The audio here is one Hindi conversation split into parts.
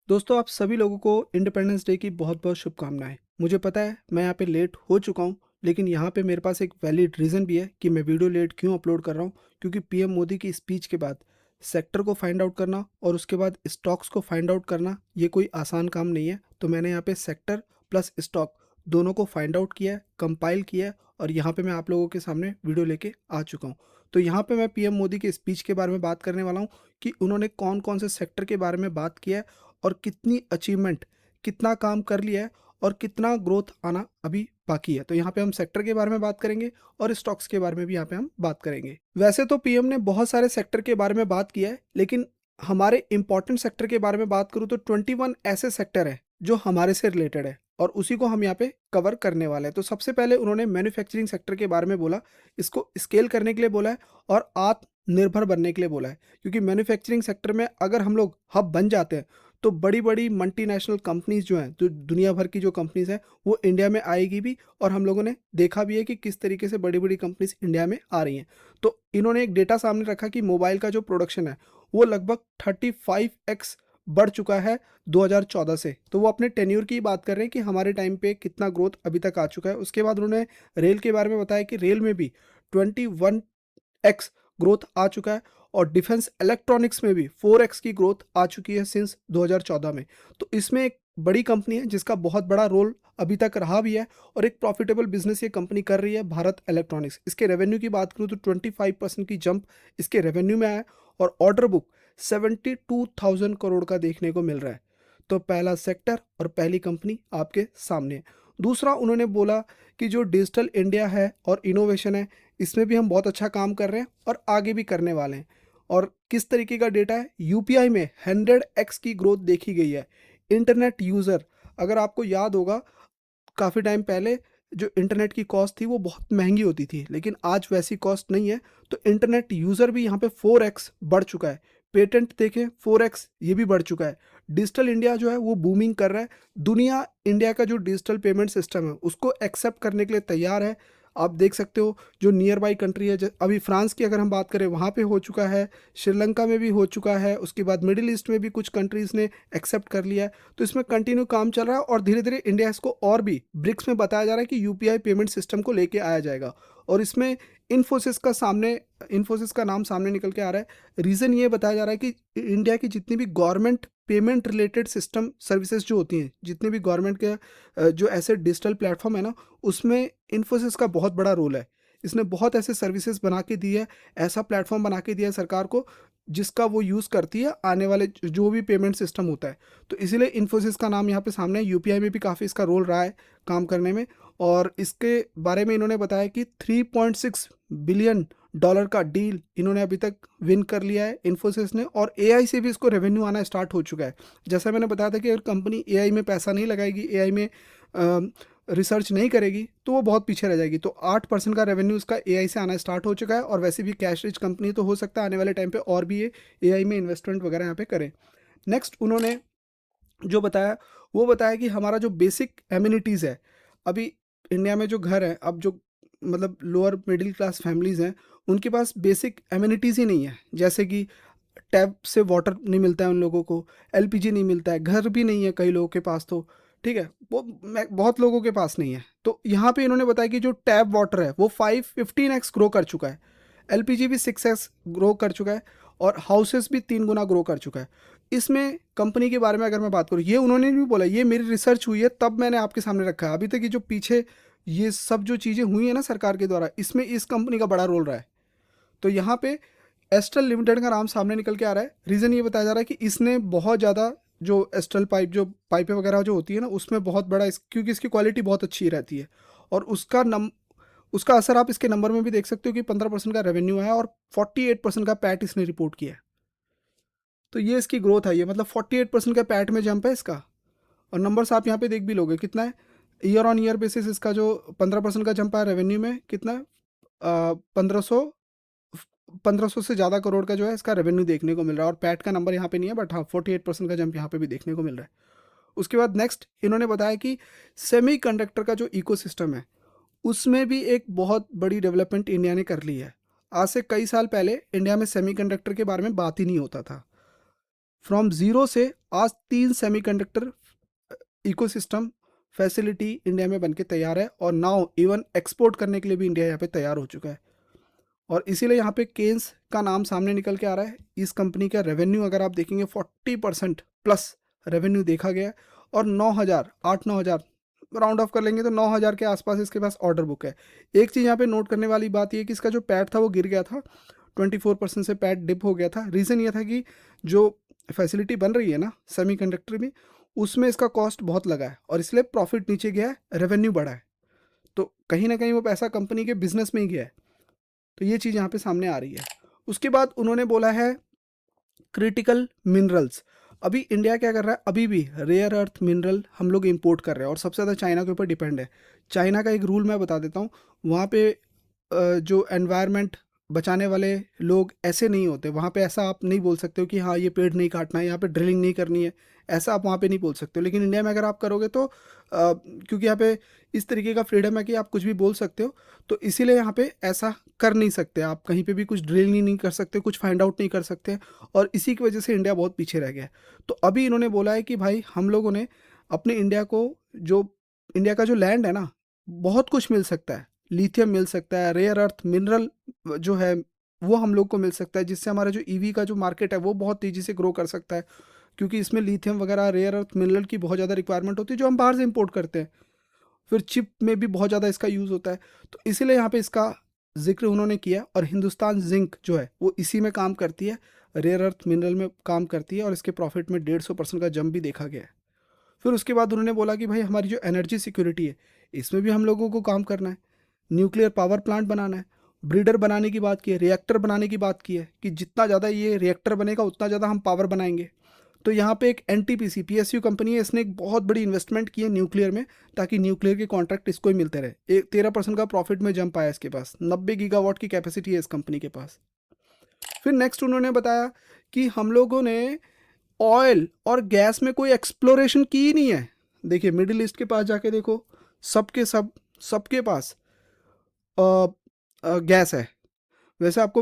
दोस्तों, आप सभी लोगों को इंडिपेंडेंस डे की बहुत-बहुत शुभकामनाएँ। मुझे पता है मैं यहाँ पे लेट हो चुका हूँ, लेकिन यहाँ पे मेरे पास एक वैलिड रीज़न भी है कि मैं वीडियो लेट क्यों अपलोड कर रहा हूँ, क्योंकि पीएम मोदी की स्पीच के बाद सेक्टर को फाइंड आउट करना और उसके बाद स्टॉक्स को फाइंड आउट करना, ये कोई आसान काम नहीं है। तो मैंने यहाँ पे सेक्टर प्लस स्टॉक दोनों को फाइंड आउट किया है, कंपाइल किया है और यहाँ पे मैं आप लोगों के सामने वीडियो लेके आ चुका हूँ। तो यहाँ पे मैं पीएम मोदी के स्पीच के बारे में बात करने वाला हूँ कि उन्होंने कौन-कौन से सेक्टर के बारे में बात किया है और कितनी अचीवमेंट, कितना काम कर लिया है और कितना ग्रोथ आना अभी बाकी है। तो यहाँ पे हम सेक्टर के बारे में बात करेंगे और स्टॉक्स के बारे में भी यहाँ पे हम बात करेंगे। वैसे तो पीएम ने बहुत सारे सेक्टर के बारे में बात किया है, लेकिन हमारे इंपॉर्टेंट सेक्टर के बारे में बात करूँ तो 21 ऐसे सेक्टर हैं जो हमारे से रिलेटेड है और उसी को हम यहाँ पे कवर करने वाले हैं। तो सबसे पहले उन्होंने मैन्युफैक्चरिंग सेक्टर के बारे में बोला, इसको स्केल करने के लिए बोला है और आत्मनिर्भर बनने के लिए बोला है। क्योंकि मैन्युफैक्चरिंग सेक्टर में अगर हम लोग हब बन जाते हैं तो बड़ी-बड़ी मल्टीनेशनल कंपनीज़ जो हैं, जो दुनिया भर की जो कंपनीज़ हैं, वो इंडिया में आएगी भी और हम लोगों ने देखा भी है कि किस तरीके से बड़ी-बड़ी कंपनीज़ इंडिया में आ रही हैं। तो इन्होंने एक डेटा सामने रखा कि मोबाइल का जो प्रोडक्शन है, वो लगभग 35x बढ़ चुका है 2014 से। तो वो अपने टेन्योर की बात कर रहे हैं कि हमारे टाइम पे कितना ग्रोथ अभी तक आ चुका है। उसके बाद उन्होंने रेल के बारे में बताया कि रेल में भी 21x ग्रोथ आ चुका है और डिफेंस इलेक्ट्रॉनिक्स में भी 4x की ग्रोथ आ चुकी है सिंस 2014 में। तो इसमें एक बड़ी कंपनी है जिसका बहुत बड़ा रोल अभी तक रहा भी है और एक प्रॉफिटेबल बिजनेस ये कंपनी कर रही है, भारत इलेक्ट्रॉनिक्स। इसके रेवेन्यू की बात करूँ तो 25% की जंप इसके रेवेन्यू में आया है और ऑर्डर बुक 72,000 करोड़ का देखने को मिल रहा है। तो पहला सेक्टर और पहली कंपनी आपके सामने है। दूसरा उन्होंने बोला कि जो डिजिटल इंडिया है और इनोवेशन है, इसमें भी हम बहुत अच्छा काम कर रहे हैं और आगे भी करने वाले हैं। और किस तरीके का डेटा है, यूपीआई में 100x की ग्रोथ देखी गई है। इंटरनेट यूज़र, अगर आपको याद होगा, काफ़ी टाइम पहले जो इंटरनेट की कॉस्ट थी वो बहुत महंगी होती थी, लेकिन आज वैसी कॉस्ट नहीं है। तो इंटरनेट यूज़र भी यहाँ पे 4x बढ़ चुका है। पेटेंट देखें, 4x ये भी बढ़ चुका है। डिजिटल इंडिया जो है वो बूमिंग कर रहा है। दुनिया इंडिया का जो डिजिटल पेमेंट सिस्टम है उसको एक्सेप्ट करने के लिए तैयार है। आप देख सकते हो जो नियर बाई कंट्री है, अभी फ्रांस की अगर हम बात करें वहाँ पे हो चुका है, श्रीलंका में भी हो चुका है, उसके बाद मिडिल ईस्ट में भी कुछ कंट्रीज़ ने एक्सेप्ट कर लिया है। तो इसमें कंटिन्यू काम चल रहा है और धीरे धीरे इंडिया इसको और भी ब्रिक्स में बताया जा रहा है कि यूपीआई पेमेंट सिस्टम को लेके आया जाएगा। और इसमें इन्फोसिस का नाम सामने निकल के आ रहा है। रीज़न ये बताया जा रहा है कि इंडिया की जितनी भी government payment related system services जो होती हैं, जितने भी गवर्नमेंट के जो ऐसे डिजिटल प्लेटफॉर्म है ना, उसमें इन्फोसिस का बहुत बड़ा रोल है। इसने बहुत ऐसे सर्विसेज बना के दी है, ऐसा प्लेटफॉर्म बना के दिया है सरकार को, जिसका वो यूज़ करती है आने वाले जो भी पेमेंट सिस्टम होता है। तो इसीलिए इन्फोसिस का नाम यहाँ पे सामने है। यूपीआई में भी काफ़ी इसका रोल रहा है काम करने में। और इसके बारे में इन्होंने बताया कि 3.6 बिलियन डॉलर का डील इन्होंने अभी तक विन कर लिया है इन्फोसिस ने, और एआई से भी इसको रेवेन्यू आना स्टार्ट हो चुका है। जैसा मैंने बताया था कि अगर कंपनी एआई में पैसा नहीं लगाएगी, एआई में रिसर्च नहीं करेगी, तो वो बहुत पीछे रह जाएगी। तो 8% का रेवेन्यू इसका एआई से आना स्टार्ट हो चुका है और वैसे भी कैश रिच कंपनी, तो हो सकता है आने वाले टाइम पे और भी ये एआई में इन्वेस्टमेंट वगैरह यहाँ पे करें। नेक्स्ट उन्होंने जो बताया, वो बताया कि हमारा जो बेसिक एमिनिटीज़ है, अभी इंडिया में जो घर है, अब जो मतलब लोअर मिडिल क्लास फैमिलीज़ हैं, उनके पास बेसिक एमिनिटीज़ ही नहीं है। जैसे कि टैप से वाटर नहीं मिलता है उन लोगों को, एलपीजी नहीं मिलता है, घर भी नहीं है कई लोगों के पास, तो ठीक है, वो बहुत लोगों के पास नहीं है। तो यहाँ पे इन्होंने बताया कि जो टैप वाटर है वो 15x ग्रो कर चुका है, एलपीजी भी 6x ग्रो कर चुका है और हाउसेस भी 3 गुना ग्रो कर चुका है। इसमें कंपनी के बारे में अगर मैं बात करूँ, ये उन्होंने नहीं बोला, ये मेरी रिसर्च हुई है तब मैंने आपके सामने रखा है। अभी तक ये जो पीछे ये सब जो चीज़ें हुई हैं ना सरकार के द्वारा, इसमें इस कंपनी का बड़ा रोल रहा है। तो यहाँ पे एस्ट्रल लिमिटेड का नाम सामने निकल के आ रहा है। रीज़न ये बताया जा रहा है कि इसने बहुत ज़्यादा जो एस्ट्रल पाइप, जो पाइपें वगैरह जो होती है ना, उसमें बहुत बड़ा क्योंकि इसकी क्वालिटी बहुत अच्छी रहती है और उसका असर आप इसके नंबर में भी देख सकते हो कि 15% का रेवेन्यू है और 48% का पैट इसने रिपोर्ट किया है। तो ये इसकी ग्रोथ है, ये मतलब 48% का पैट में जंप है इसका। और नंबर्स आप यहाँ पे देख भी लोगे कितना है, ईयर ऑन ईयर बेसिस इसका जो 15% का जंप है रेवेन्यू में, कितना है, 1500 से ज़्यादा करोड़ का जो है इसका रेवेन्यू देखने को मिल रहा है। और पैट का नंबर यहाँ पे नहीं है, बट हाँ 48% का जंप यहाँ पे भी देखने को मिल रहा है। उसके बाद नेक्स्ट इन्होंने बताया कि सेमीकंडक्टर का जो इकोसिस्टम है, उसमें भी एक बहुत बड़ी डेवलपमेंट इंडिया ने कर ली है। आज से कई साल पहले इंडिया में सेमीकंडक्टर के बारे में बात ही नहीं होता था। फ्रॉम ज़ीरो से आज 3 सेमीकंडक्टर इकोसिस्टम फैसिलिटी इंडिया में बनके तैयार है और नाउ इवन एक्सपोर्ट करने के लिए भी इंडिया यहाँ पे तैयार हो चुका है। और इसीलिए यहाँ पे केन्स का नाम सामने निकल के आ रहा है। इस कंपनी का रेवेन्यू अगर आप देखेंगे 40% प्लस रेवेन्यू देखा गया है और 9,000 8-9,000 राउंड ऑफ कर लेंगे तो 9,000 के आसपास इसके पास ऑर्डर बुक है। एक चीज़ यहाँ पे नोट करने वाली बात ये कि इसका जो पैट था वो गिर गया था, 24% से पैट डिप हो गया था। रीज़न ये था कि जो फैसिलिटी बन रही है ना सेमीकंडक्टर में, उसमें इसका कॉस्ट बहुत लगा है और इसलिए प्रॉफिट नीचे गया है, रेवेन्यू बढ़ा है। तो कहीं ना कहीं वो पैसा कंपनी के बिजनेस में ही गया है। तो ये चीज़ यहाँ पे सामने आ रही है। उसके बाद उन्होंने बोला है क्रिटिकल मिनरल्स। अभी इंडिया क्या कर रहा है, अभी भी रेयर अर्थ मिनरल हम लोग इंपोर्ट कर रहे हैं और सबसे ज़्यादा चाइना के ऊपर डिपेंड है। चाइना का एक रूल मैं बता देता हूँ। वहाँ पे जो एनवायरनमेंट बचाने वाले लोग ऐसे नहीं होते। वहाँ पे ऐसा आप नहीं बोल सकते हो कि हाँ ये पेड़ नहीं काटना है, यहाँ पे ड्रिलिंग नहीं करनी है, ऐसा आप वहाँ पे नहीं बोल सकते हो। लेकिन इंडिया में अगर आप करोगे तो क्योंकि यहाँ पे इस तरीके का फ्रीडम है कि आप कुछ भी बोल सकते हो, तो इसीलिए यहाँ पे ऐसा कर नहीं सकते। आप कहीं पे भी कुछ ड्रिलिंग नहीं कर सकते, कुछ फाइंड आउट नहीं कर सकते और इसी की वजह से इंडिया बहुत पीछे रह गया है। तो अभी इन्होंने बोला है कि भाई हम लोगों ने अपने इंडिया को, जो इंडिया का जो लैंड है ना, बहुत कुछ मिल सकता है। लिथियम मिल सकता है, रेयर अर्थ मिनरल जो है वो हम लोग को मिल सकता है, जिससे हमारा जो ईवी का जो मार्केट है वो बहुत तेज़ी से ग्रो कर सकता है। क्योंकि इसमें लिथियम वगैरह रेयर अर्थ मिनरल की बहुत ज़्यादा रिक्वायरमेंट होती है जो हम बाहर से इंपोर्ट करते हैं। फिर चिप में भी बहुत ज़्यादा इसका यूज़ होता है। तो इसीलिए यहाँ पे इसका जिक्र उन्होंने किया और हिंदुस्तान जिंक जो है वो इसी में काम करती है, रेयर अर्थ मिनरल में काम करती है और इसके प्रॉफिट में 150% का जंप भी देखा गया है। फिर उसके बाद उन्होंने बोला कि भाई हमारी जो एनर्जी सिक्योरिटी है इसमें भी हम लोगों को काम करना है। न्यूक्लियर पावर प्लांट बनाना है, ब्रीडर बनाने की बात की है, रिएक्टर बनाने की बात की है कि जितना ज़्यादा ये रिएक्टर बनेगा उतना ज़्यादा हम पावर बनाएंगे। तो यहाँ पे एक एनटीपीसी पीएसयू कंपनी है, इसने एक बहुत बड़ी इन्वेस्टमेंट की है न्यूक्लियर में, ताकि न्यूक्लियर के कॉन्ट्रैक्ट इसको ही मिलते रहे। 13% का प्रॉफिट में जंप आया इसके पास, 90 गीगावाट की कैपेसिटी है इस कंपनी के पास। फिर नेक्स्ट उन्होंने बताया कि हम लोगों ने ऑयल और गैस में कोई एक्सप्लोरेशन की ही नहीं है। देखिए मिडिल ईस्ट के पास जाके देखो, सबके पास गैस है। वैसे आपको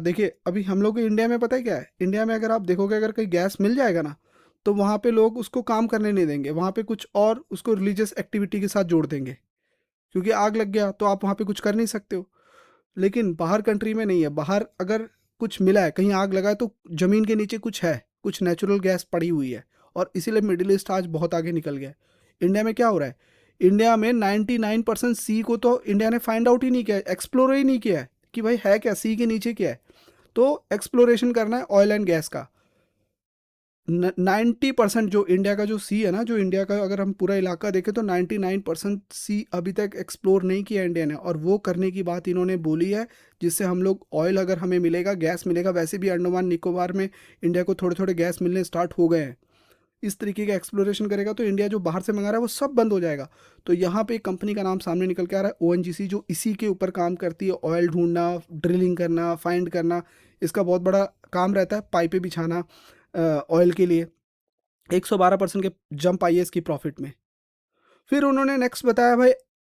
देखिए अभी हम लोग इंडिया में पता है क्या है, इंडिया में अगर आप देखोगे अगर कहीं गैस मिल जाएगा ना तो वहाँ पे लोग उसको काम करने नहीं देंगे, वहाँ पे कुछ और उसको रिलीजियस एक्टिविटी के साथ जोड़ देंगे। क्योंकि आग लग गया तो आप वहाँ पे कुछ कर नहीं सकते हो। लेकिन बाहर कंट्री में नहीं है। बाहर अगर कुछ मिला है, कहीं आग लगा है, तो ज़मीन के नीचे कुछ है, कुछ नेचुरल गैस पड़ी हुई है और इसीलिए मिडिल ईस्ट आज बहुत आगे निकल गया है। इंडिया में क्या हो रहा है, इंडिया में 99% सी को तो इंडिया ने फाइंड आउट ही नहीं किया है, एक्सप्लोर ही नहीं किया है कि भाई है क्या, सी के नीचे क्या है। तो एक्सप्लोरेशन करना है ऑयल एंड गैस का। 90% जो इंडिया का जो सी है ना, जो इंडिया का अगर हम पूरा इलाका देखें तो 99% सी अभी तक एक्सप्लोर नहीं किया इंडिया ने, और वो करने की बात इन्होंने बोली है। जिससे हम लोग ऑयल अगर हमें मिलेगा, गैस मिलेगा, वैसे भी अंडमान निकोबार में इंडिया को थोड़े थोड़े गैस मिलने स्टार्ट हो गए हैं। इस तरीके का एक्सप्लोरेशन करेगा तो इंडिया जो बाहर से मंगा रहा है वो सब बंद हो जाएगा। तो यहाँ पे एक कंपनी का नाम सामने निकल के आ रहा है, ओएनजीसी, जो इसी के ऊपर काम करती है। ऑयल ढूंढना, ड्रिलिंग करना, फाइंड करना, इसका बहुत बड़ा काम रहता है। पाइपें बिछाना ऑयल के लिए। 112% के जंप आई है इसकी प्रॉफिट में। फिर उन्होंने नेक्स्ट बताया भाई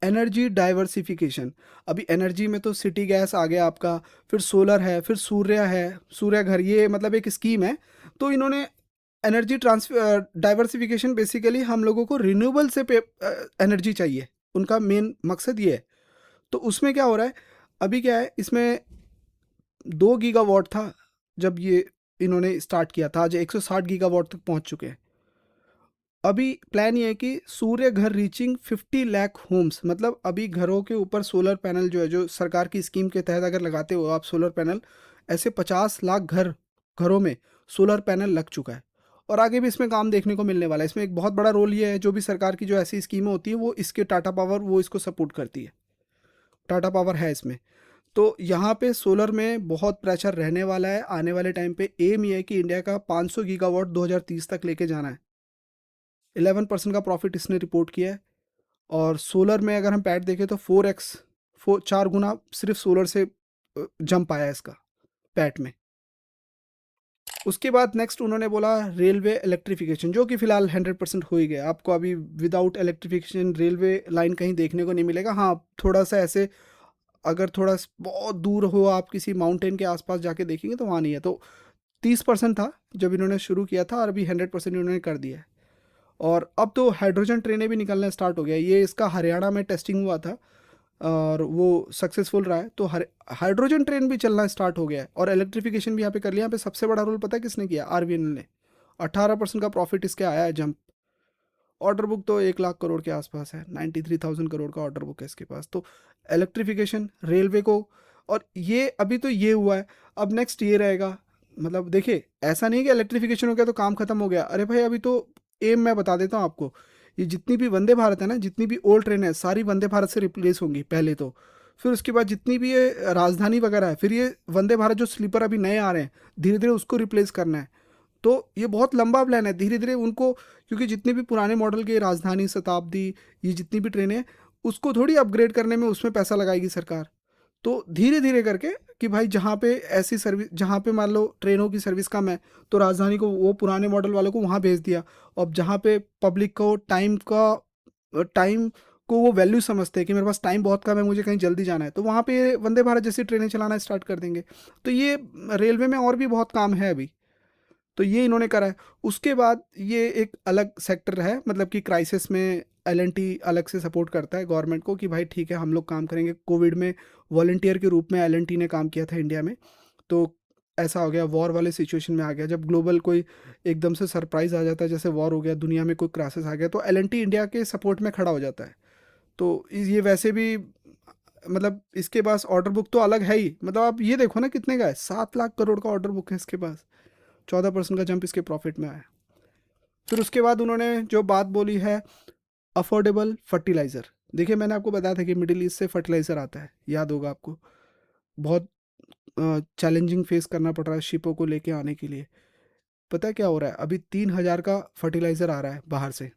एनर्जी डाइवर्सिफिकेशन। अभी एनर्जी में तो सिटी गैस आ गया आपका, फिर सोलर है, फिर सूर्य है, सूर्य घर, ये मतलब एक स्कीम है। तो इन्होंने एनर्जी ट्रांसफर डाइवर्सिफिकेशन, बेसिकली हम लोगों को रिन्यूएबल से एनर्जी चाहिए, उनका मेन मकसद ये है। तो उसमें क्या हो रहा है, अभी क्या है, इसमें 2 गीगावाट था जब ये इन्होंने स्टार्ट किया था, आज 160 गीगावाट तक पहुंच चुके हैं। अभी प्लान ये है कि सूर्य घर रीचिंग 50 लाख होम्स, मतलब अभी घरों के ऊपर सोलर पैनल जो है, जो सरकार की स्कीम के तहत अगर लगाते हो आप सोलर पैनल, ऐसे 50 लाख घरों में सोलर पैनल लग चुका है। और आगे भी इसमें काम देखने को मिलने वाला है। इसमें एक बहुत बड़ा रोल ये है, जो भी सरकार की जो ऐसी स्कीमें होती है वो इसके टाटा पावर वो इसको सपोर्ट करती है। टाटा पावर है इसमें। तो यहाँ पे सोलर में बहुत प्रेशर रहने वाला है आने वाले टाइम पे। एम ये है कि इंडिया का 500 गीगावाट 2030 तक लेके जाना है। 11% का प्रॉफिट इसने रिपोर्ट किया है। और सोलर में अगर हम पैट देखें तो 4x 4 गुना सिर्फ सोलर से जंप आया इसका पैट में। उसके बाद नेक्स्ट उन्होंने बोला रेलवे इलेक्ट्रिफिकेशन, जो कि फिलहाल 100% हो ही गया। आपको अभी विदाउट इलेक्ट्रिफिकेशन रेलवे लाइन कहीं देखने को नहीं मिलेगा। हाँ, थोड़ा सा ऐसे अगर थोड़ा बहुत दूर हो, आप किसी माउंटेन के आसपास जाके देखेंगे तो वहाँ नहीं है। तो 30% था जब इन्होंने शुरू किया था, और अभी 100% इन्होंने कर दिया है। और अब तो हाइड्रोजन ट्रेनें भी निकलना स्टार्ट हो गया। ये इसका हरियाणा में टेस्टिंग हुआ था और वो सक्सेसफुल रहा है, तो हाइड्रोजन ट्रेन भी चलना स्टार्ट हो गया है, और इलेक्ट्रिफिकेशन भी यहाँ पे कर लिया। यहाँ पे सबसे बड़ा रोल पता है किसने किया? आरवीएनएल ने। 18% का प्रॉफिट इसके आया है, जंप। ऑर्डर बुक तो 1 लाख करोड़ के आसपास है, 93,000 करोड़ का ऑर्डर बुक है इसके पास। तो इलेक्ट्रिफिकेशन, रेलवे को, और ये अभी तो ये हुआ है, अब नेक्स्ट ये रहेगा। मतलब देखिए, ऐसा नहीं कि इलेक्ट्रिफिकेशन हो गया तो काम खत्म हो गया। अरे भाई, अभी तो एम मैं बता देता हूँ आपको। ये जितनी भी वंदे भारत है ना, जितनी भी ओल्ड ट्रेन है, सारी वंदे भारत से रिप्लेस होंगी पहले तो। फिर उसके बाद जितनी भी ये राजधानी वगैरह है, फिर ये वंदे भारत जो स्लीपर अभी नए आ रहे हैं, धीरे धीरे उसको रिप्लेस करना है। तो ये बहुत लंबा प्लान है, धीरे धीरे उनको, क्योंकि जितने भी पुराने मॉडल के राजधानी, शताब्दी, ये जितनी भी ट्रेनें हैं, उसको थोड़ी अपग्रेड करने में उसमें पैसा लगाएगी सरकार। तो धीरे धीरे करके, कि भाई जहाँ पे ऐसी सर्विस, जहाँ पे मान लो ट्रेनों की सर्विस कम है, तो राजधानी को, वो पुराने मॉडल वालों को वहाँ भेज दिया। और जहाँ पे पब्लिक को टाइम को वो वैल्यू समझते हैं कि मेरे पास टाइम बहुत कम है, मुझे कहीं जल्दी जाना है, तो वहाँ पे वंदे भारत जैसी ट्रेनें चलाना स्टार्ट कर देंगे। तो ये रेलवे में और भी बहुत काम है अभी। तो ये इन्होंने करा है। उसके बाद ये एक अलग सेक्टर है, मतलब कि क्राइसिस में एलएनटी अलग से सपोर्ट करता है गवर्नमेंट को, कि भाई ठीक है, हम लोग काम करेंगे। कोविड में वॉलंटियर के रूप में एलएनटी ने काम किया था इंडिया में। तो ऐसा हो गया, वॉर वाले सिचुएशन में आ गया, जब ग्लोबल कोई एकदम से सरप्राइज आ जाता है, जैसे वॉर हो गया, दुनिया में कोई क्राइसिस आ गया, तो एलएनटी इंडिया के सपोर्ट में खड़ा हो जाता है। तो ये वैसे भी, मतलब इसके पास ऑर्डर बुक तो अलग है ही। मतलब आप ये देखो ना, कितने का है, 7 लाख करोड़ का ऑर्डर बुक है इसके पास। 14% का जंप इसके प्रॉफिट में आया। फिर उसके बाद उन्होंने जो बात बोली है, अफोर्डेबल फर्टिलाइज़र। देखिए, मैंने आपको बताया था कि मिडिल ईस्ट से फर्टिलाइज़र आता है, याद होगा आपको। बहुत चैलेंजिंग फेस करना पड़ रहा है शिपों को लेके आने के लिए। पता है क्या हो रहा है? अभी 3,000 का फर्टिलाइज़र आ रहा है बाहर से,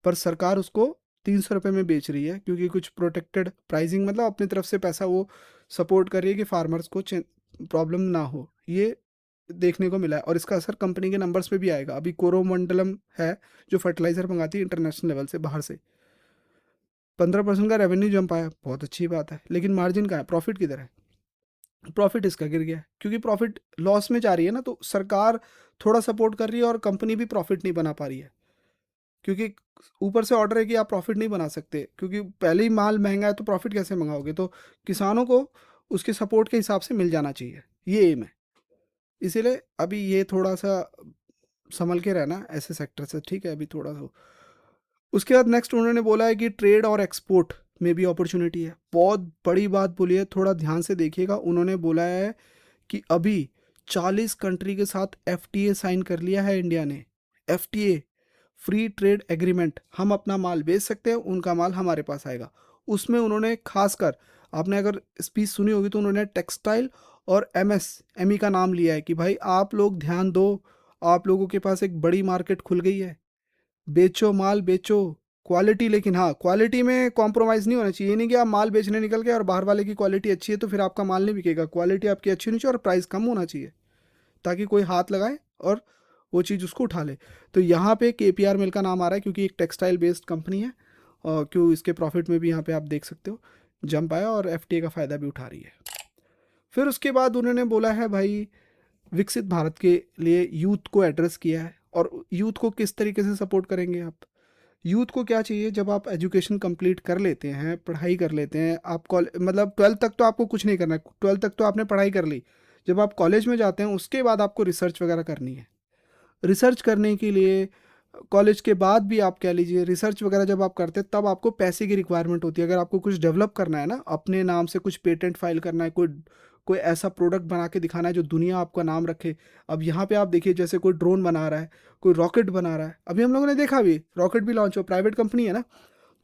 पर सरकार उसको 300 रुपये में बेच रही है, क्योंकि कुछ प्रोटेक्टेड प्राइसिंग, मतलब अपनी तरफ से पैसा वो सपोर्ट कर रही है कि फार्मर्स को प्रॉब्लम ना हो। ये देखने को मिला है, और इसका असर कंपनी के नंबर्स पे भी आएगा। अभी कोरोमंडलम है जो फर्टिलाइजर मंगाती है इंटरनेशनल लेवल से बाहर से, 15% का रेवेन्यू जंप आया, बहुत अच्छी बात है। लेकिन मार्जिन कहाँ है, प्रॉफिट किधर है? प्रॉफिट इसका गिर गया है, क्योंकि प्रॉफिट लॉस में जा रही है ना, तो सरकार थोड़ा सपोर्ट कर रही है और कंपनी भी प्रॉफिट नहीं बना पा रही है, क्योंकि ऊपर से ऑर्डर है कि आप प्रॉफिट नहीं बना सकते, क्योंकि पहले ही माल महंगा है तो प्रॉफिट कैसे मंगाओगे? तो किसानों को उसके सपोर्ट के हिसाब से मिल जाना चाहिए, ये एम है। इसीलिए अभी ये थोड़ा सा संभल के रहना ऐसे सेक्टर से, ठीक है? अभी थोड़ा सा। उसके बाद नेक्स्ट उन्होंने बोला है कि ट्रेड और एक्सपोर्ट में भी अपॉर्चुनिटी है। बहुत बड़ी बात बोली है, थोड़ा ध्यान से देखिएगा। उन्होंने बोला है कि अभी 40 कंट्री के साथ एफटीए साइन कर लिया है इंडिया ने। एफटीए, फ्री ट्रेड एग्रीमेंट, हम अपना माल बेच सकते हैं, उनका माल हमारे पास आएगा। उसमें उन्होंने खासकर, आपने अगर स्पीच सुनी होगी तो उन्होंने टेक्सटाइल और एमएसएमई का नाम लिया है कि भाई आप लोग ध्यान दो, आप लोगों के पास एक बड़ी मार्केट खुल गई है, बेचो माल बेचो, क्वालिटी, लेकिन हाँ, क्वालिटी में कॉम्प्रोमाइज़ नहीं होना चाहिए। ये नहीं कि आप माल बेचने निकल गए और बाहर वाले की क्वालिटी अच्छी है तो फिर आपका माल नहीं बिकेगा। क्वालिटी आपकी अच्छी होनी चाहिए और प्राइस कम होना चाहिए, ताकि कोई हाथ लगाए और वो चीज़ उसको उठा ले। तो यहाँ पे केपीआर मिल का नाम आ रहा है, क्योंकि एक टेक्सटाइल बेस्ड कंपनी है, और क्यों इसके प्रॉफिट में भी यहाँ पे आप देख सकते हो जंप आया, और एफटीए का फ़ायदा भी उठा रही है। फिर उसके बाद उन्होंने बोला है भाई, विकसित भारत के लिए यूथ को एड्रेस किया है। और यूथ को किस तरीके से सपोर्ट करेंगे आप? यूथ को क्या चाहिए? जब आप एजुकेशन कंप्लीट कर लेते हैं, पढ़ाई कर लेते हैं, आप मतलब 12th तक तो आपको कुछ नहीं करना है, 12th तक तो आपने पढ़ाई कर ली। जब आप कॉलेज में जाते हैं, उसके बाद आपको रिसर्च वगैरह करनी है। रिसर्च करने के लिए कॉलेज के बाद भी आप कह लीजिए, रिसर्च वगैरह जब आप करते हैं तब आपको पैसे की रिक्वायरमेंट होती है। अगर आपको कुछ डेवलप करना है ना, अपने नाम से कुछ पेटेंट फाइल करना है, कोई कोई ऐसा प्रोडक्ट बना के दिखाना है जो दुनिया आपका नाम रखे। अब यहाँ पे आप देखिए, जैसे कोई ड्रोन बना रहा है, कोई रॉकेट बना रहा है, अभी हम लोगों ने देखा, भी रॉकेट भी लॉन्च हो, प्राइवेट कंपनी है ना,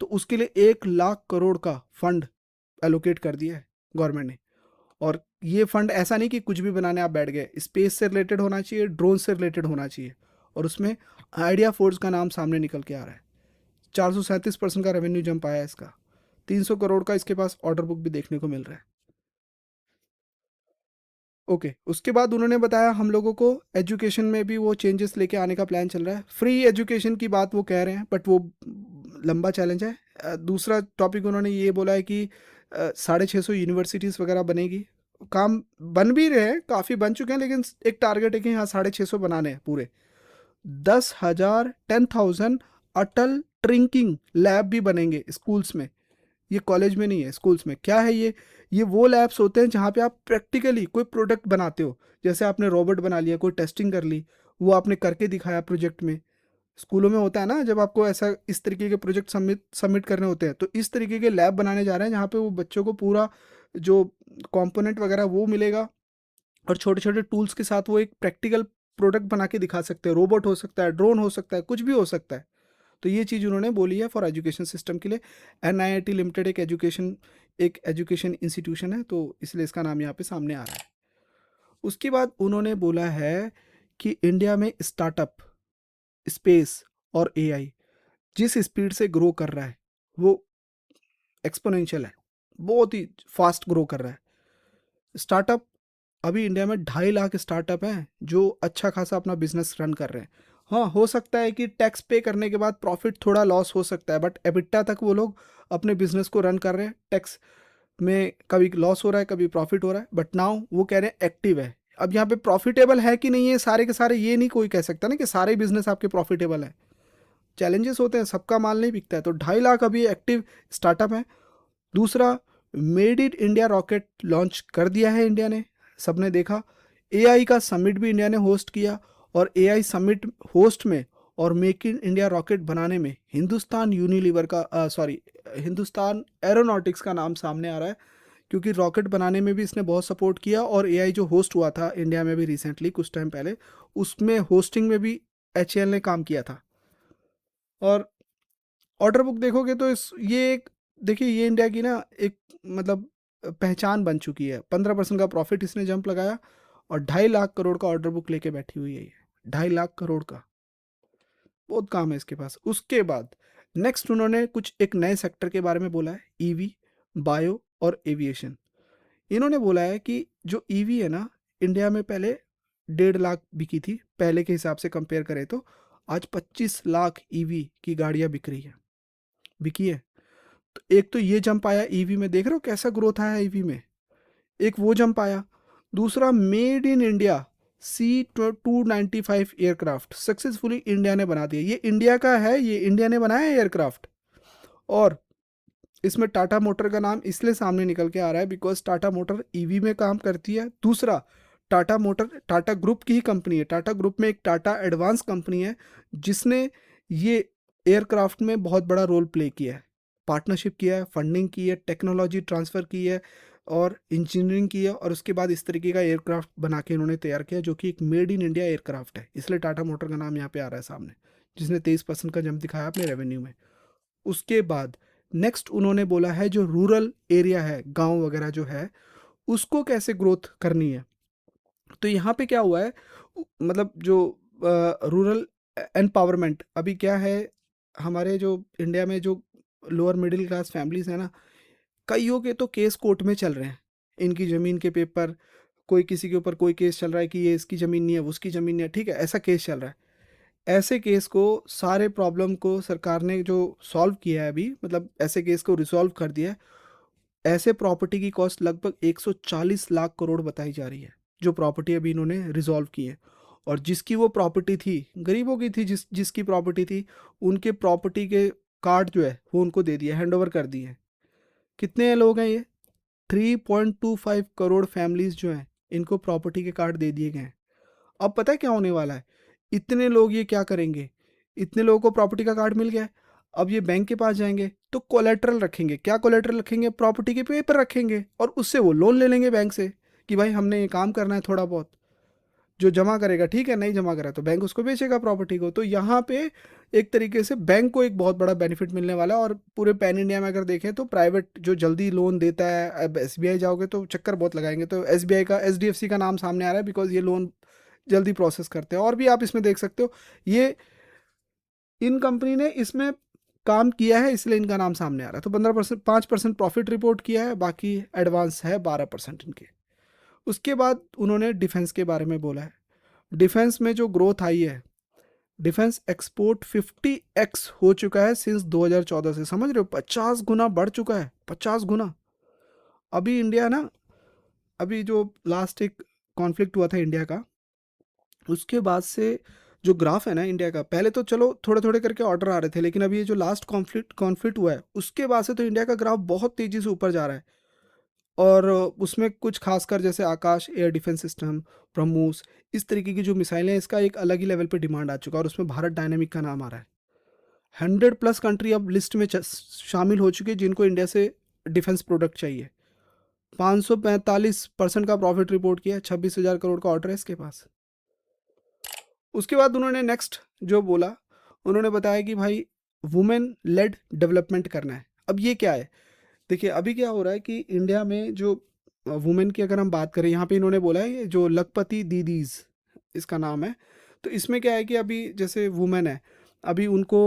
तो उसके लिए 1 लाख करोड़ का फंड एलोकेट कर दिया है गवर्नमेंट ने। और ये फंड ऐसा नहीं कि कुछ भी बनाने आप बैठ गए, स्पेस से रिलेटेड होना चाहिए, ड्रोन से रिलेटेड होना चाहिए। और उसमें आइडिया फोर्स का नाम सामने निकल के आ रहा है। 437% का रेवेन्यू जंप आया है इसका। 300 करोड़ का इसके पास ऑर्डर बुक भी देखने को मिल रहा है। ओके, उसके बाद उन्होंने बताया हम लोगों को एजुकेशन में भी वो चेंजेस लेके आने का प्लान चल रहा है। फ्री एजुकेशन की बात वो कह रहे हैं, बट वो लंबा चैलेंज है। दूसरा टॉपिक उन्होंने ये बोला है कि 650 यूनिवर्सिटीज़ वगैरह बनेगी, काम बन भी रहे हैं, काफ़ी बन चुके हैं, लेकिन एक टारगेट है कि हाँ 650 बनाने हैं पूरे। 10,000 अटल ट्रिंकिंग लैब भी बनेंगे स्कूल्स में। ये कॉलेज में नहीं है, स्कूल्स में। क्या है ये वो लैब्स होते हैं जहाँ पे आप प्रैक्टिकली कोई प्रोडक्ट बनाते हो। जैसे आपने रोबोट बना लिया, कोई टेस्टिंग कर ली, वो आपने करके दिखाया प्रोजेक्ट में। स्कूलों में होता है ना, जब आपको ऐसा इस तरीके के प्रोजेक्ट सबमिट करने होते हैं, तो इस तरीके के लैब बनाने जा रहे हैं जहाँ पे वो बच्चों को पूरा जो कंपोनेंट वगैरह वो मिलेगा, और छोटे छोटे टूल्स के साथ वो एक प्रैक्टिकल प्रोडक्ट बना के दिखा सकते हैं। रोबोट हो सकता है, ड्रोन हो सकता है, कुछ भी हो सकता है। तो ये चीज़ उन्होंने बोली है फॉर एजुकेशन सिस्टम के लिए। NIIT लिमिटेड एक एजुकेशन इंस्टीट्यूशन है, तो इसलिए इसका नाम यहाँ पे सामने आ रहा है। उसके बाद उन्होंने बोला है कि इंडिया में स्टार्टअप, स्पेस और AI जिस स्पीड से ग्रो कर रहा है वो एक्सपोनेंशियल है, बहुत ही फास्ट ग्रो कर रहा है। स्टार्टअप, अभी इंडिया में 2.5 लाख स्टार्टअप हैं जो अच्छा खासा अपना बिजनेस रन कर रहे हैं। हाँ, हो सकता है कि टैक्स पे करने के बाद प्रॉफिट थोड़ा लॉस हो सकता है, बट एबिटा तक वो लोग अपने बिजनेस को रन कर रहे हैं। टैक्स में कभी लॉस हो रहा है, कभी प्रॉफिट हो रहा है, बट नाउ वो कह रहे हैं एक्टिव है। अब यहाँ पे प्रॉफिटेबल है कि नहीं है सारे के सारे, ये नहीं कोई कह सकता ना कि सारे बिजनेस आपके प्रॉफिटेबल है। चैलेंजेस होते हैं, सबका माल नहीं बिकता है। तो 2.5 लाख अभी एक्टिव स्टार्टअप है। दूसरा, made in India rocket launch कर दिया है इंडिया ने, सबने देखा। AI का समिट भी इंडिया ने होस्ट किया, और AI समिट होस्ट में और मेक इन इंडिया रॉकेट बनाने में हिंदुस्तान यूनिलीवर का सॉरी हिंदुस्तान एरोनॉटिक्स का नाम सामने आ रहा है, क्योंकि रॉकेट बनाने में भी इसने बहुत सपोर्ट किया। और AI जो होस्ट हुआ था इंडिया में भी रिसेंटली कुछ टाइम पहले, उसमें होस्टिंग में भी HAL ने काम किया था। और ऑर्डर बुक देखोगे तो ये एक, देखिए ये इंडिया की ना एक मतलब पहचान बन चुकी है। 15% का प्रॉफिट इसने जंप लगाया, और 2.5 लाख करोड़ का ऑर्डर बुक लेके बैठी हुई है ये। 2.5 लाख करोड़ का बहुत काम है इसके पास। उसके बाद नेक्स्ट उन्होंने कुछ एक नए सेक्टर के बारे में बोला है, EV, बायो और एविएशन। इन्होंने बोला है कि जो EV है ना, इंडिया में पहले 1.5 लाख बिकी थी, पहले के हिसाब से कंपेयर करें तो। आज 25 लाख EV की गाड़ियां बिकी है। तो एक तो ये जंप आया ईवी में, देख रहे हो कैसा ग्रोथ आया ईवी में, एक वो जंप आया। दूसरा, made in India C295 aircraft successfully India ने बना दिया। ये इंडिया का है, ये इंडिया ने बनाया है एयरक्राफ्ट। और इसमें टाटा मोटर का नाम इसलिए सामने निकल के आ रहा है बिकॉज टाटा मोटर ईवी में काम करती है। दूसरा, टाटा मोटर टाटा ग्रुप की ही कंपनी है। टाटा ग्रुप में एक टाटा एडवांस कंपनी है जिसने ये एयरक्राफ्ट में बहुत बड़ा रोल प्ले किया है, पार्टनरशिप किया है, फंडिंग की है, टेक्नोलॉजी ट्रांसफ़र की है, और इंजीनियरिंग की है। और उसके बाद इस तरीके का एयरक्राफ्ट बना के इन्होंने तैयार किया जो कि एक मेड इन इंडिया एयरक्राफ्ट है। इसलिए टाटा मोटर का नाम यहाँ पे आ रहा है सामने, जिसने 23% का जंप दिखाया अपने रेवेन्यू में। उसके बाद नेक्स्ट उन्होंने बोला है जो रूरल एरिया है, गांव वगैरह जो है, उसको कैसे ग्रोथ करनी है। तो यहाँ पे क्या हुआ है, मतलब जो रूरल एम्पावरमेंट अभी क्या है, हमारे जो इंडिया में जो लोअर मिडिल क्लास फैमिलीज हैं ना, कईयों के तो केस कोर्ट में चल रहे हैं। इनकी ज़मीन के पेपर, कोई किसी के ऊपर कोई केस चल रहा है कि ये इसकी ज़मीन नहीं है, वो उसकी ज़मीन नहीं है, ठीक है, ऐसा केस चल रहा है। ऐसे केस को, सारे प्रॉब्लम को सरकार ने जो सॉल्व किया है अभी, मतलब ऐसे केस को रिजॉल्व कर दिया है। ऐसे प्रॉपर्टी की कॉस्ट लगभग 140 लाख करोड़ बताई जा रही है, जो प्रॉपर्टी अभी इन्होंने रिजॉल्व की है। और जिसकी वो प्रॉपर्टी थी, गरीबों की थी, जिसकी प्रॉपर्टी थी, उनके प्रॉपर्टी के कार्ड जो है वो उनको दे दिया, हैंड ओवर कर दिए हैं। कितने लोग हैं ये? 3.25 करोड़ फैमिलीज जो हैं, इनको प्रॉपर्टी के कार्ड दे दिए गए हैं। अब पता है क्या होने वाला है, इतने लोग ये क्या करेंगे, इतने लोगों को प्रॉपर्टी का कार्ड मिल गया है, अब ये बैंक के पास जाएंगे तो कोलेट्रल रखेंगे। क्या कोलेट्रल रखेंगे? प्रॉपर्टी के पेपर रखेंगे, और उससे वो लोन ले लेंगे बैंक से कि भाई हमने ये काम करना है थोड़ा बहुत। जो जमा करेगा ठीक है, नहीं जमा करा तो बैंक उसको बेचेगा प्रॉपर्टी को। तो यहाँ पे एक तरीके से बैंक को एक बहुत बड़ा बेनिफिट मिलने वाला है। और पूरे पैन इंडिया में अगर देखें तो प्राइवेट जो जल्दी लोन देता है, अब SBI जाओगे तो चक्कर बहुत लगाएंगे, तो SBI का, HDFC का नाम सामने आ रहा है बिकॉज ये लोन जल्दी प्रोसेस करते हैं। और भी आप इसमें देख सकते हो, ये इन कंपनी ने इसमें काम किया है इसलिए इनका नाम सामने आ रहा है। तो 15%, 5% प्रॉफिट रिपोर्ट किया है, बाकी एडवांस है 12% इनके। उसके बाद उन्होंने डिफेंस के बारे में बोला है। डिफेंस में जो ग्रोथ आई है, डिफेंस एक्सपोर्ट 50x हो चुका है सिंस 2014 से, समझ रहे हो? 50 गुना बढ़ चुका है, 50 गुना। अभी इंडिया ना अभी जो लास्ट एक कॉन्फ्लिक्ट हुआ था इंडिया का, उसके बाद से जो ग्राफ है ना इंडिया का, पहले तो चलो थोड़े थोड़े करके ऑर्डर आ रहे थे, लेकिन अभी ये जो लास्ट कॉन्फ्लिक्ट हुआ है उसके बाद से तो इंडिया का ग्राफ बहुत तेज़ी से ऊपर जा रहा है। और उसमें कुछ खासकर जैसे आकाश एयर डिफेंस सिस्टम, ब्रह्मोस, इस तरीके की जो मिसाइलें हैं, इसका एक अलग ही लेवल पे डिमांड आ चुका है और उसमें भारत डायनेमिक का नाम आ रहा है। 100+ कंट्री अब लिस्ट में शामिल हो चुकी है जिनको इंडिया से डिफेंस प्रोडक्ट चाहिए। 545% का प्रॉफिट रिपोर्ट किया है, 26,000 करोड़ का ऑर्डर है इसके पास। उसके बाद उन्होंने नेक्स्ट जो बोला, उन्होंने बताया कि भाई वुमेन लेड डेवलपमेंट करना है। अब ये क्या है, देखिए अभी क्या हो रहा है कि इंडिया में जो वुमेन की अगर हम बात करें, यहाँ पे इन्होंने बोला है ये जो लखपति दीदीज इसका नाम है। तो इसमें क्या है कि अभी जैसे वुमेन है, अभी उनको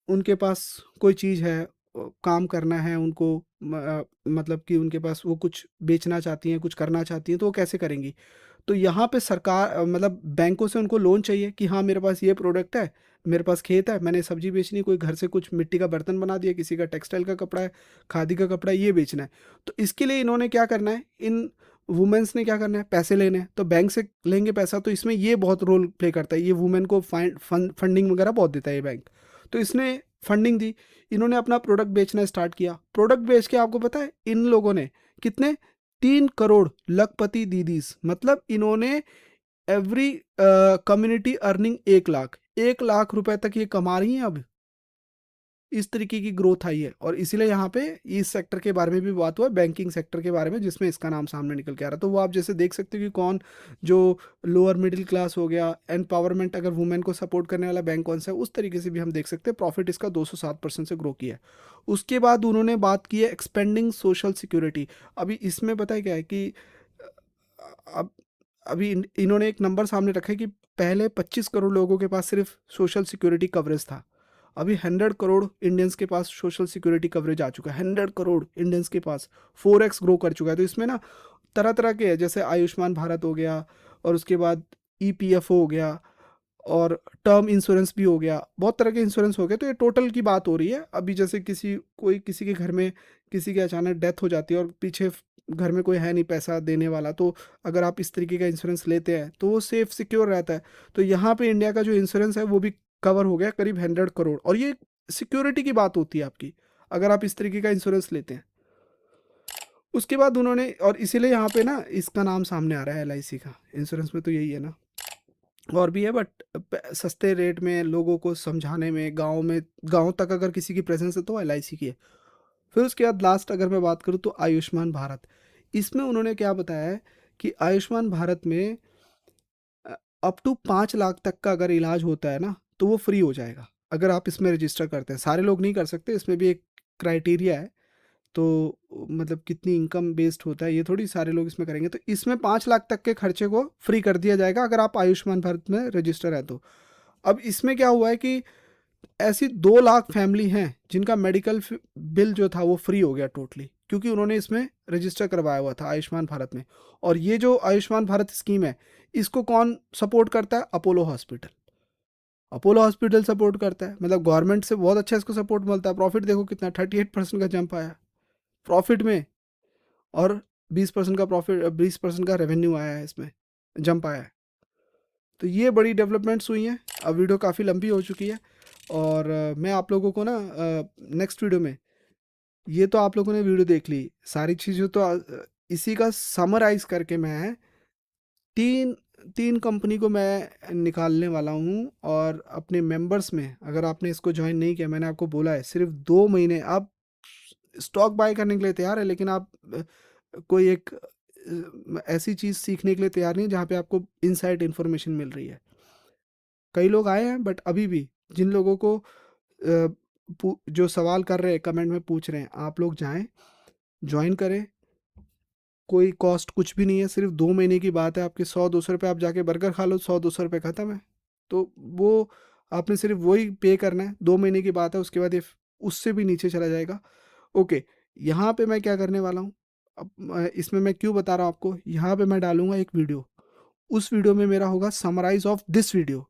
उनके पास कोई चीज़ है, काम करना है उनको, मतलब कि उनके पास वो कुछ बेचना चाहती हैं, कुछ करना चाहती हैं, तो वो कैसे करेंगी। तो यहाँ पे सरकार मतलब बैंकों से उनको लोन चाहिए कि हाँ मेरे पास ये प्रोडक्ट है, मेरे पास खेत है, मैंने सब्जी बेचनी है, कोई घर से कुछ मिट्टी का बर्तन बना दिया, किसी का टेक्सटाइल का कपड़ा है, खादी का कपड़ा है, ये बेचना है। तो इसके लिए इन्होंने क्या करना है, इन वुमेन्स ने क्या करना है, पैसे लेने हैं, तो बैंक से लेंगे पैसा, तो इसमें ये बहुत रोल प्ले करता है, ये वुमेन को फंडिंग वगैरह बहुत देता है ये बैंक। तो इसने फंडिंग दी, इन्होंने अपना प्रोडक्ट बेचना स्टार्ट किया। प्रोडक्ट बेच के आपको पता है इन लोगों ने कितने, 3 करोड़ लखपति दीदीज, मतलब इन्होंने every community earning 1 lakh, 1 lakh रुपए तक ये कमा रही हैं अब। इस तरीके की ग्रोथ आई है और इसीलिए यहाँ पे इस सेक्टर के बारे में भी बात हुआ, बैंकिंग सेक्टर के बारे में, जिसमें इसका नाम सामने निकल के आ रहा है। तो वो आप जैसे देख सकते हो कि कौन जो लोअर मिडिल क्लास हो गया, एम्पावरमेंट, अगर वुमेन को सपोर्ट करने वाला बैंक कौन सा है, उस तरीके से भी हम देख सकते हैं। प्रॉफिट इसका 207% से ग्रो किया है। उसके बाद उन्होंने बात की है एक्सपेंडिंग सोशल सिक्योरिटी। अभी इसमें पता है क्या है कि अब अभी इन्होंने एक नंबर सामने रखा है कि पहले 25 करोड़ लोगों के पास सिर्फ सोशल सिक्योरिटी कवरेज था, अभी 100 करोड़ इंडियंस के पास सोशल सिक्योरिटी कवरेज आ चुका है। 100 करोड़ इंडियंस के पास 4x ग्रो कर चुका है। तो इसमें ना तरह तरह के हैं, जैसे आयुष्मान भारत हो गया, और उसके बाद ईपीएफओ हो गया, और टर्म इंश्योरेंस भी हो गया, बहुत तरह के इंश्योरेंस हो गए। तो ये टोटल की बात हो रही है। अभी जैसे किसी के घर में किसी की अचानक डेथ हो जाती है और पीछे घर में कोई है नहीं पैसा देने वाला, तो अगर आप इस तरीके का इंश्योरेंस लेते हैं तो वो सेफ सिक्योर रहता है। तो यहाँ पे इंडिया का जो इंश्योरेंस है वो भी कवर हो गया करीब 100 करोड़, और ये सिक्योरिटी की बात होती है आपकी, अगर आप इस तरीके का इंश्योरेंस लेते हैं। उसके बाद उन्होंने, और इसीलिए यहाँ पे ना इसका नाम सामने आ रहा है एलआईसी का, इंश्योरेंस में तो यही है ना, और भी है, बट सस्ते रेट में लोगों को समझाने में, गांव तक अगर किसी की प्रेजेंस है तो एलआईसी की है। फिर उसके बाद लास्ट अगर मैं बात करूँ तो आयुष्मान भारत। इसमें उन्होंने क्या बताया है कि आयुष्मान भारत में अप टू 5 लाख तक का अगर इलाज होता है ना तो वो फ्री हो जाएगा, अगर आप इसमें रजिस्टर करते हैं। सारे लोग नहीं कर सकते, इसमें भी एक क्राइटेरिया है। तो मतलब कितनी इनकम बेस्ड होता है, ये थोड़ी सारे लोग इसमें करेंगे। तो इसमें 5 लाख तक के खर्चे को फ्री कर दिया जाएगा अगर आप आयुष्मान भारत में रजिस्टर है तो। अब इसमें क्या हुआ है कि ऐसी 2 लाख फैमिली हैं जिनका मेडिकल बिल जो था वो फ्री हो गया टोटली, क्योंकि उन्होंने इसमें रजिस्टर करवाया हुआ था आयुष्मान भारत में। और ये जो आयुष्मान भारत स्कीम है, इसको कौन सपोर्ट करता है, Apollo hospital. Apollo hospital support करता है, मतलब गवर्नमेंट से बहुत अच्छा इसको सपोर्ट मिलता है। प्रॉफिट देखो कितना, 38% का जंप आया प्रॉफिट में, और 20% का प्रॉफिट, 20% का रेवेन्यू आया है, इसमें जंप आया है। तो ये बड़ी डेवलपमेंट्स हुई हैं। अब वीडियो काफ़ी लंबी हो चुकी है, और मैं आप लोगों को ना नेक्स्ट वीडियो में, ये तो आप लोगों ने वीडियो देख ली सारी चीज़ें, तो इसी का समराइज करके मैं तीन तीन कंपनी को मैं निकालने वाला हूँ। और अपने मेंबर्स में, अगर आपने इसको ज्वाइन नहीं किया, मैंने आपको बोला है सिर्फ 2 महीने आप स्टॉक बाय करने के लिए तैयार है, लेकिन आप कोई एक ऐसी चीज़ सीखने के लिए तैयार नहीं जहाँ पे आपको इनसाइड इन्फॉर्मेशन मिल रही है। कई लोग आए हैं, बट अभी भी जिन लोगों को जो सवाल कर रहे हैं कमेंट में पूछ रहे हैं, आप लोग जाएं, ज्वाइन करें। कोई कॉस्ट कुछ भी नहीं है, सिर्फ 2 महीने की बात है। आपके 100-200 रुपये, आप जाके बर्गर खा लो, 100-200 रुपये ख़त्म है। तो वो आपने सिर्फ वही पे करना है, 2 महीने की बात है। उसके बाद ये उससे भी नीचे चला जाएगा। ओके, यहाँ पे मैं क्या करने वाला हूँ, अब इसमें मैं क्यों बता रहा हूँ आपको, यहाँ पे मैं डालूंगा एक वीडियो। उस वीडियो में मेरा होगा समराइज ऑफ दिस वीडियो,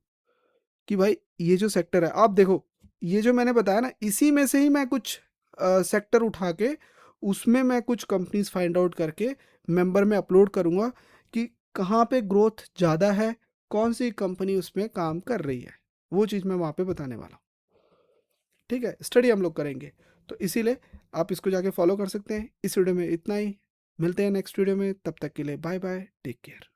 कि भाई ये जो सेक्टर है, आप देखो, ये जो मैंने बताया ना, इसी में से ही मैं कुछ सेक्टर उठा के उसमें मैं कुछ कंपनीज फाइंड आउट करके मेंबर में अपलोड करूँगा कि कहाँ पे ग्रोथ ज़्यादा है, कौन सी कंपनी उसमें काम कर रही है, वो चीज़ मैं वहाँ पे बताने वाला हूँ। ठीक है, स्टडी हम लोग करेंगे, तो इसीलिए आप इसको जाके फॉलो कर सकते हैं। इस वीडियो में इतना ही, मिलते हैं नेक्स्ट वीडियो में, तब तक के लिए बाय बाय, टेक केयर।